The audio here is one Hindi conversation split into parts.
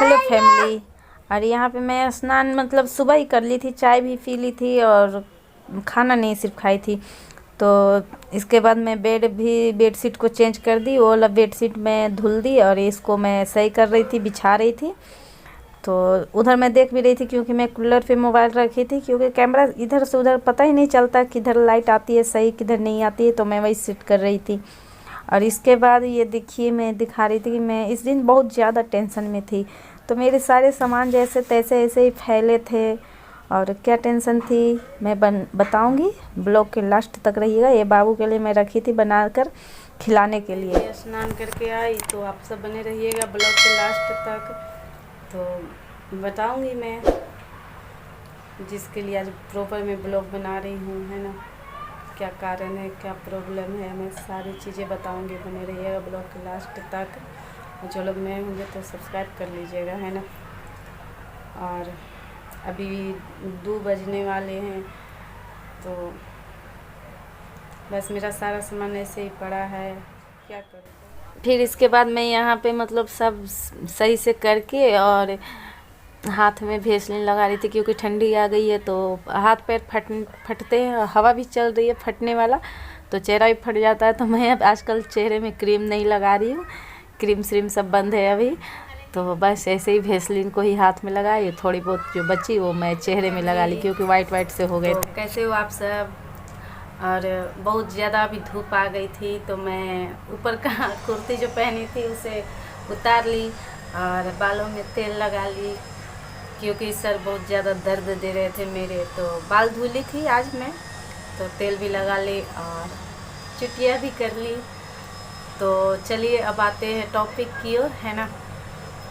Hello family. और यहाँ पे मैं स्नान मतलब सुबह ही कर ली थी, चाय भी पी ली थी और खाना नहीं सिर्फ खाई थी। तो इसके बाद मैं बेडशीट को चेंज कर दी, वो वाला बेडशीट मैं धुल दी और इसको मैं सही कर रही थी, बिछा रही थी। तो उधर मैं देख भी रही थी क्योंकि मैं कूलर पे मोबाइल रखी थी, क्योंकि कैमरा इधर से उधर पता ही नहीं चलता किधर लाइट आती है सही किधर नहीं आती है, तो मैं वही सेट कर रही थी। और इसके बाद ये देखिए मैं दिखा रही थी कि मैं इस दिन बहुत ज़्यादा टेंशन में थी। तो मेरे सारे सामान जैसे तैसे ऐसे ही फैले थे। और क्या टेंशन थी मैं बताऊंगी, ब्लॉग के लास्ट तक रहिएगा। ये बाबू के लिए मैं रखी थी बनाकर खिलाने के लिए। स्नान करके आई तो आप सब बने रहिएगा ब्लॉग के लास्ट तक। तो बताऊंगी मैं जिसके लिए आज प्रॉपर मैं ब्लॉग बना रही हूँ, है ना, क्या कारण है क्या प्रॉब्लम है, मैं सारी चीज़ें बताऊंगी। बने रहिएगा ब्लॉग के लास्ट तक। जो लोग नए होंगे तो सब्सक्राइब कर लीजिएगा, है ना। और अभी 2 बजने वाले हैं, तो बस मेरा सारा सामान ऐसे ही पड़ा है, क्या करूँ। फिर इसके बाद मैं यहाँ पे मतलब सब सही से करके और हाथ में भेसलिन लगा रही थी, क्योंकि ठंडी आ गई है तो हाथ पैर फटते हैं, हवा भी चल रही है फटने वाला, तो चेहरा भी फट जाता है। तो मैं अब आजकल चेहरे में क्रीम नहीं लगा रही हूँ, क्रीम श्रीम सब बंद है अभी। तो बस ऐसे ही भेसलिन को ही हाथ में लगाई, थोड़ी बहुत जो बची वो मैं चेहरे में लगा ली, क्योंकि वाइट से हो गए। तो कैसे हो आप सब। और बहुत ज़्यादा अभी धूप आ गई थी, तो मैं ऊपर का कुर्ती जो पहनी थी उसे उतार ली और बालों में तेल लगा ली, क्योंकि सर बहुत ज़्यादा दर्द दे रहे थे मेरे। तो बाल धुली थी आज मैं, तो तेल भी लगा ली और चुटिया भी कर ली। तो चलिए अब आते हैं टॉपिक की ओर, है ना।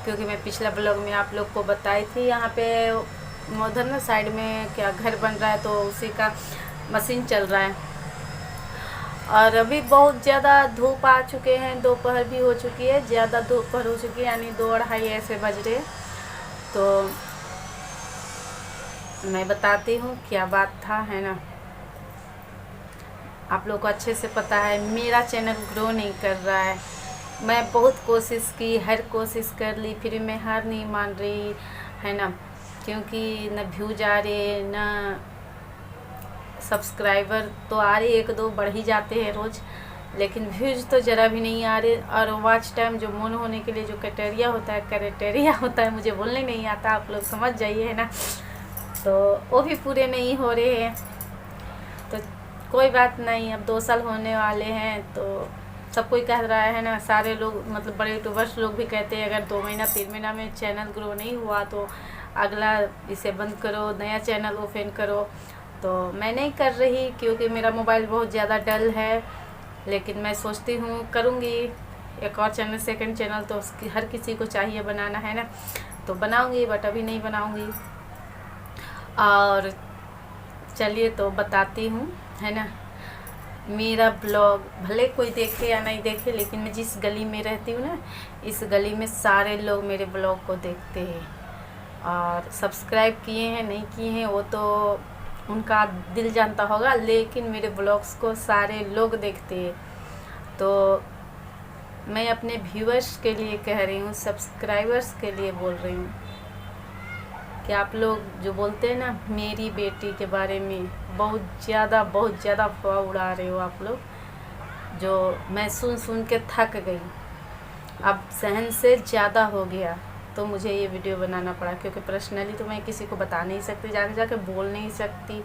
क्योंकि मैं पिछला ब्लॉग में आप लोग को बताई थी, यहाँ पे उधर ना साइड में क्या घर बन रहा है, तो उसी का मशीन चल रहा है। और अभी बहुत ज़्यादा धूप आ चुके हैं, दोपहर भी हो चुकी है, ज़्यादा दोपहर हो चुकी है, यानी 2-2:30 ऐसे बज रहे। तो मैं बताती हूँ क्या बात था, है ना। आप लोग को अच्छे से पता है मेरा चैनल ग्रो नहीं कर रहा है। मैं बहुत कोशिश की, हर कोशिश कर ली, फिर मैं हार नहीं मान रही, है ना। क्योंकि न व्यूज आ रहे न सब्सक्राइबर तो आ रहे, 1-2 बढ़ ही जाते हैं रोज़, लेकिन व्यूज तो ज़रा भी नहीं आ रहे। और वॉच टाइम जो मोन होने के लिए जो क्राइटेरिया होता है, मुझे बोलने नहीं आता, आप लोग समझ जाइए, है ना। तो वो भी पूरे नहीं हो रहे हैं। तो कोई बात नहीं, अब 2 साल होने वाले हैं, तो सब कोई कह रहा है ना, सारे लोग मतलब बड़े यूट्यूबर्स लोग भी कहते हैं अगर 2 महीना 3 महीना में चैनल ग्रो नहीं हुआ तो अगला इसे बंद करो, नया चैनल ओपन करो। तो मैं नहीं कर रही, क्योंकि मेरा मोबाइल बहुत ज़्यादा डल है। लेकिन मैं सोचती हूँ करूँगी एक और चैनल, सेकंड चैनल, तो हर किसी को चाहिए बनाना, है ना। तो बनाऊँगी, बट अभी नहीं बनाऊँगी। और चलिए तो बताती हूँ, है ना। मेरा ब्लॉग भले कोई देखे या नहीं देखे, लेकिन मैं जिस गली में रहती हूँ ना, इस गली में सारे लोग मेरे ब्लॉग को देखते हैं। और सब्सक्राइब किए हैं नहीं किए हैं वो तो उनका दिल जानता होगा, लेकिन मेरे ब्लॉग्स को सारे लोग देखते हैं। तो मैं अपने व्यूअर्स के लिए कह रही हूँ, सब्सक्राइबर्स के लिए बोल रही हूँ कि आप लोग जो बोलते हैं ना मेरी बेटी के बारे में, बहुत ज़्यादा अफवाह उड़ा रहे हो आप लोग, जो मैं सुन के थक गई। अब सहन से ज़्यादा हो गया, तो मुझे ये वीडियो बनाना पड़ा, क्योंकि पर्सनली तो मैं किसी को बता नहीं सकती, जाके बोल नहीं सकती,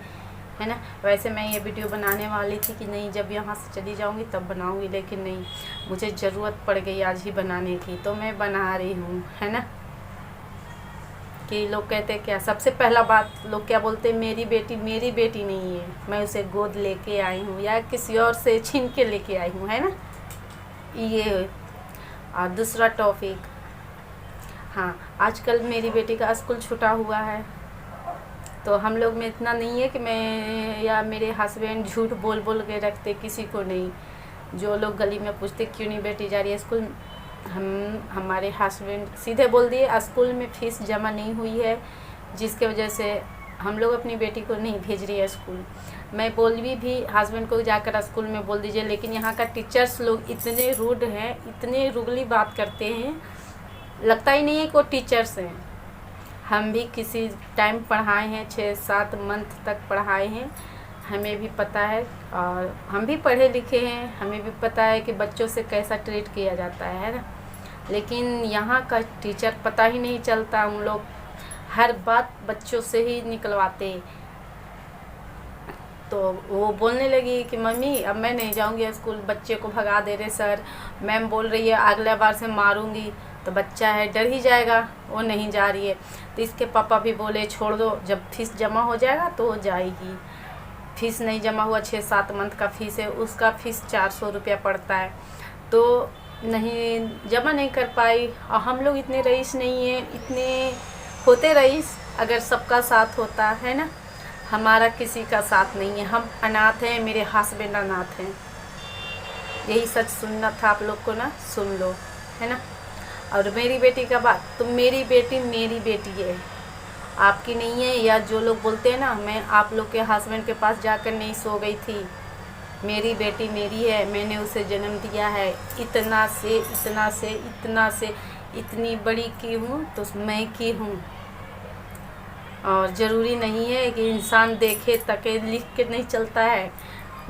है ना। वैसे मैं ये वीडियो बनाने वाली थी कि नहीं जब यहाँ से चली जाऊँगी तब बनाऊँगी, लेकिन नहीं, मुझे ज़रूरत पड़ गई आज ही बनाने की, तो मैं बना रही हूँ, है ना। कि लोग कहते हैं क्या, सबसे पहला बात लोग क्या बोलते हैं, मेरी बेटी नहीं है, मैं उसे गोद लेके आई हूँ या किसी और से छीन के लेके आई हूँ, है ना। ये और दूसरा टॉपिक, हाँ, आजकल मेरी बेटी का स्कूल छूटा हुआ है, तो हम लोग में इतना नहीं है कि मैं या मेरे हस्बैंड झूठ बोल के रखते, किसी को नहीं। जो लोग गली में पूछते क्यों नहीं बेटी जा रही है स्कूल, हमारे हस्बैंड सीधे बोल दिए स्कूल में फ़ीस जमा नहीं हुई है, जिसके वजह से हम लोग अपनी बेटी को नहीं भेज रही है स्कूल। मैं बोली भी हस्बैंड को जाकर स्कूल में बोल दीजिए, लेकिन यहाँ का टीचर्स लोग इतने रूड हैं, इतने रुगली बात करते हैं, लगता ही नहीं है कि वो टीचर्स हैं। हम भी किसी टाइम पढ़ाए हैं, 6-7 मंथ तक पढ़ाए हैं, हमें भी पता है। और हम भी पढ़े लिखे हैं, हमें भी पता है कि बच्चों से कैसा ट्रीट किया जाता है ना। लेकिन यहाँ का टीचर पता ही नहीं चलता, उन लोग हर बात बच्चों से ही निकलवाते। तो वो बोलने लगी कि मम्मी अब मैं नहीं जाऊँगी स्कूल, बच्चे को भगा दे रहे सर, मैम बोल रही है अगला बार से मारूंगी। तो बच्चा है डर ही जाएगा, वो नहीं जा रही है। तो इसके पापा भी बोले छोड़ दो, जब फीस जमा हो जाएगा तो हो जाएगी। फीस नहीं जमा हुआ, 6-7 मंथ का फीस है, उसका फीस 400 रुपया पड़ता है। तो नहीं जमा नहीं कर पाई। और हम लोग इतने रईस नहीं हैं, इतने होते रईस अगर सबका साथ होता है ना। हमारा किसी का साथ नहीं है, हम अनाथ हैं, मेरे हस्बैंड अनाथ हैं। यही सच सुनना था आप लोग को ना, सुन लो, है ना। और मेरी बेटी का बात, तो मेरी बेटी है, आपकी नहीं है। या जो लोग बोलते हैं ना मैं आप लोग के हस्बैंड के पास जाकर नहीं सो गई थी, मेरी बेटी मेरी है, मैंने उसे जन्म दिया है। इतना से इतनी बड़ी की हूँ तो मैं की हूँ। और ज़रूरी नहीं है कि इंसान देखे तके लिख के नहीं चलता है।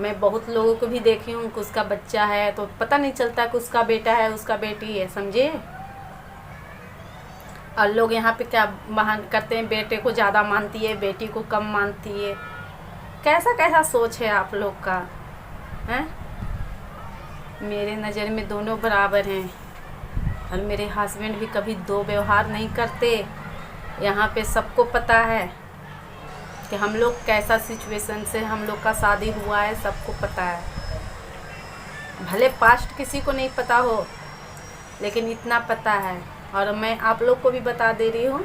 मैं बहुत लोगों को भी देखी हूँ कि उसका बच्चा है तो पता नहीं चलता कि उसका बेटा है, उसका बेटी है, समझे। और लोग यहाँ पे क्या बहान करते हैं, बेटे को ज़्यादा मानती है, बेटी को कम मानती है। कैसा सोच है आप लोग का, हैं। मेरे नज़र में दोनों बराबर हैं। और मेरे हस्बैंड भी कभी दो व्यवहार नहीं करते। यहाँ पे सबको पता है कि हम लोग कैसा सिचुएशन से हम लोग का शादी हुआ है, सबको पता है। भले पास्ट किसी को नहीं पता हो, लेकिन इतना पता है। और मैं आप लोग को भी बता दे रही हूँ,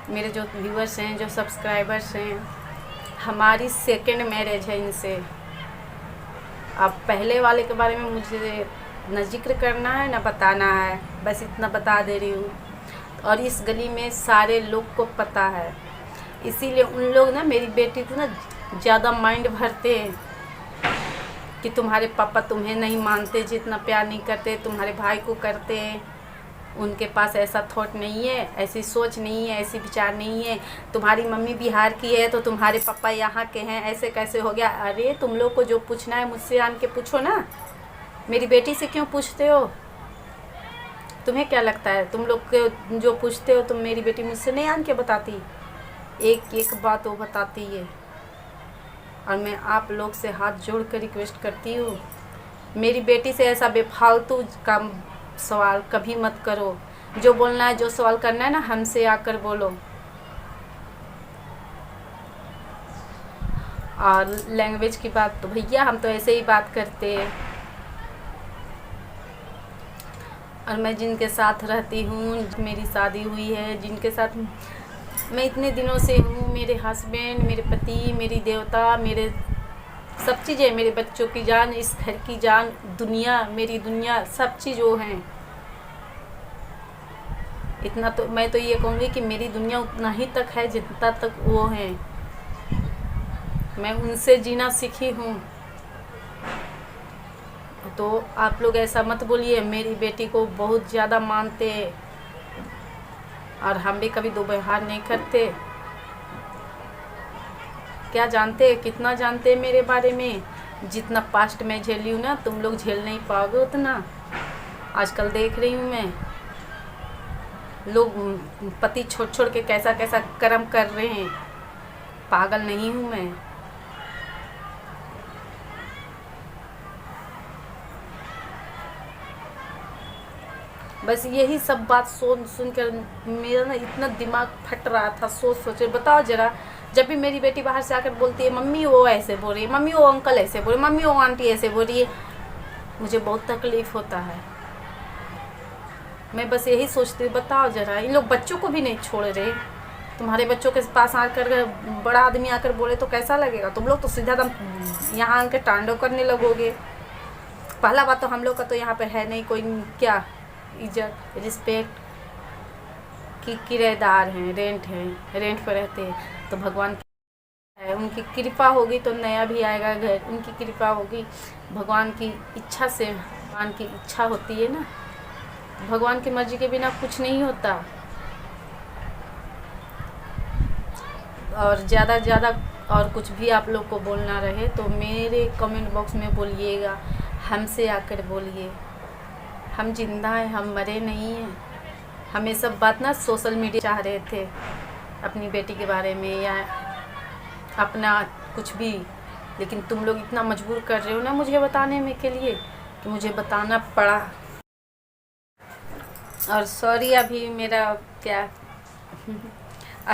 मेरे जो व्यूअर्स हैं, जो सब्सक्राइबर्स हैं, हमारी सेकंड मैरिज है इनसे। अब पहले वाले के बारे में मुझे न जिक्र करना है न बताना है, बस इतना बता दे रही हूँ। और इस गली में सारे लोग को पता है, इसीलिए उन लोग ना मेरी बेटी को ना ज़्यादा माइंड भरते हैं कि तुम्हारे पापा तुम्हें नहीं मानते, जितना प्यार नहीं करते तुम्हारे भाई को करते हैं। उनके पास ऐसा थॉट नहीं है, ऐसी सोच नहीं है, ऐसी विचार नहीं है। तुम्हारी मम्मी बिहार की है तो तुम्हारे पापा यहाँ के हैं, ऐसे कैसे हो गया। अरे तुम लोग को जो पूछना है मुझसे आन के पूछो ना, मेरी बेटी से क्यों पूछते हो। तुम्हें क्या लगता है, तुम लोग के जो पूछते हो तुम, मेरी बेटी मुझसे नहीं आन के बताती, एक एक बात वो बताती है। और मैं आप लोग से हाथ जोड़ कर रिक्वेस्ट करती हूँ, मेरी बेटी से ऐसा बेफालतू का सवाल कभी मत करो। जो बोलना है, जो सवाल करना है ना, हमसे आकर बोलो। और लैंग्वेज की बात तो भैया हम तो ऐसे ही बात करते हैं। और मैं जिनके साथ रहती हूँ, मेरी शादी हुई है, जिनके साथ मैं इतने दिनों से हूँ, मेरे हस्बैंड, मेरे पति, मेरी देवता, मेरे सब चीज़ें, मेरे बच्चों की जान, इस घर की जान, दुनिया, मेरी दुनिया, सब चीज़ वो हैं। इतना तो मैं तो ये कहूँगी कि मेरी दुनिया उतना ही तक है जितना तक वो हैं। मैं उनसे जीना सीखी हूँ। तो आप लोग ऐसा मत बोलिए, मेरी बेटी को बहुत ज़्यादा मानते हैं और हम भी कभी दो व्यवहार नहीं करते। क्या जानते, कितना जानते मेरे बारे में। जितना पास्ट में झेली हूँ ना, तुम लोग झेल नहीं पाओगे उतना। आजकल देख रही हूँ मैं, लोग पति छोड़ के कैसा कैसा कर्म कर रहे हैं। पागल नहीं हूँ मैं। बस यही सब बात सुन कर मेरा ना इतना दिमाग फट रहा था, सोच बताओ जरा। जब भी मेरी बेटी बाहर से आकर बोलती है मम्मी वो ऐसे बोल रही है, मम्मी वो अंकल ऐसे बोल रहे, मम्मी वो आंटी ऐसे बोल रही है, मुझे बहुत तकलीफ़ होता है। मैं बस यही सोचती हूँ, बताओ जरा, इन लोग बच्चों को भी नहीं छोड़ रहे। तुम्हारे बच्चों के पास आकर बड़ा आदमी आकर बोले तो कैसा लगेगा। तुम लोग तो सीधा दम यहाँ आकर तांडव करने लगोगे। पहला बात तो हम लोग का तो यहाँ पे है नहीं कोई क्या इज्जत, रिस्पेक्ट की किराएदार हैं, रेंट पर रहते हैं। तो भगवान है, उनकी कृपा होगी तो नया भी आएगा घर। उनकी कृपा होगी, भगवान की इच्छा से, भगवान की इच्छा होती है ना। भगवान की मर्जी के बिना कुछ नहीं होता। और ज़्यादा ज़्यादा और कुछ भी आप लोग को बोलना रहे तो मेरे कमेंट बॉक्स में बोलिएगा, हमसे आकर बोलिए। हम जिंदा हैं, हम मरे नहीं हैं। हमें सब बात ना सोशल मीडिया चाह रहे थे अपनी बेटी के बारे में या अपना कुछ भी, लेकिन तुम लोग इतना मजबूर कर रहे हो ना मुझे बताने में के लिए कि मुझे बताना पड़ा। और सॉरी, अभी मेरा क्या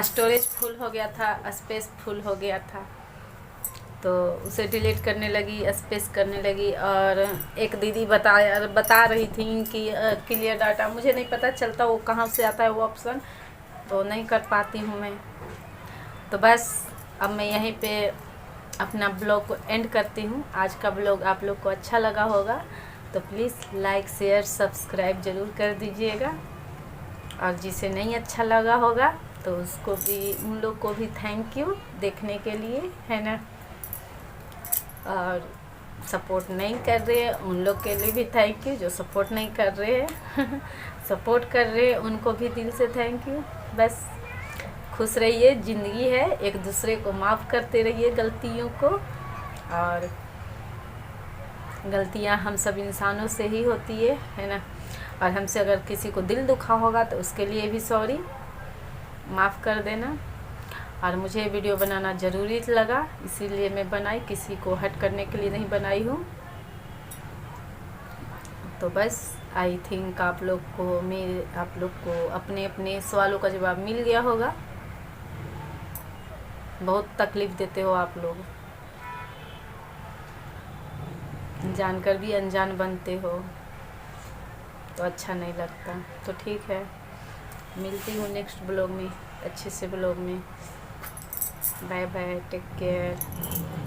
स्टोरेज फुल हो गया था, स्पेस फुल हो गया था, तो उसे डिलीट करने लगी, स्पेस करने लगी। और एक दीदी बता रही थी कि क्लियर डाटा, मुझे नहीं पता चलता वो कहाँ से आता है वो ऑप्शन, तो नहीं कर पाती हूँ मैं। तो बस अब मैं यहीं पे अपना ब्लॉग को एंड करती हूँ। आज का ब्लॉग आप लोग को अच्छा लगा होगा तो प्लीज़ लाइक शेयर सब्सक्राइब ज़रूर कर दीजिएगा। और जिसे नहीं अच्छा लगा होगा तो उसको भी, उन लोग को भी थैंक यू देखने के लिए, है ना। और सपोर्ट नहीं कर रहे हैं उन लोग के लिए भी थैंक यू, जो सपोर्ट नहीं कर रहे हैं सपोर्ट कर रहे हैं उनको भी दिल से थैंक यू। बस खुश रहिए, ज़िंदगी है, एक दूसरे को माफ़ करते रहिए गलतियों को। और गलतियां हम सब इंसानों से ही होती है ना। और हमसे अगर किसी को दिल दुखा होगा तो उसके लिए भी सॉरी, माफ़ कर देना। और मुझे वीडियो बनाना ज़रूरी लगा इसीलिए मैं बनाई, किसी को हर्ट करने के लिए नहीं बनाई हूँ। तो बस आई थिंक आप लोग को अपने अपने सवालों का जवाब मिल गया होगा। बहुत तकलीफ़ देते हो आप लोग, जानकर भी अनजान बनते हो तो अच्छा नहीं लगता। तो ठीक है, मिलती हूँ नेक्स्ट ब्लॉग में, अच्छे से ब्लॉग में। Bye bye, take care.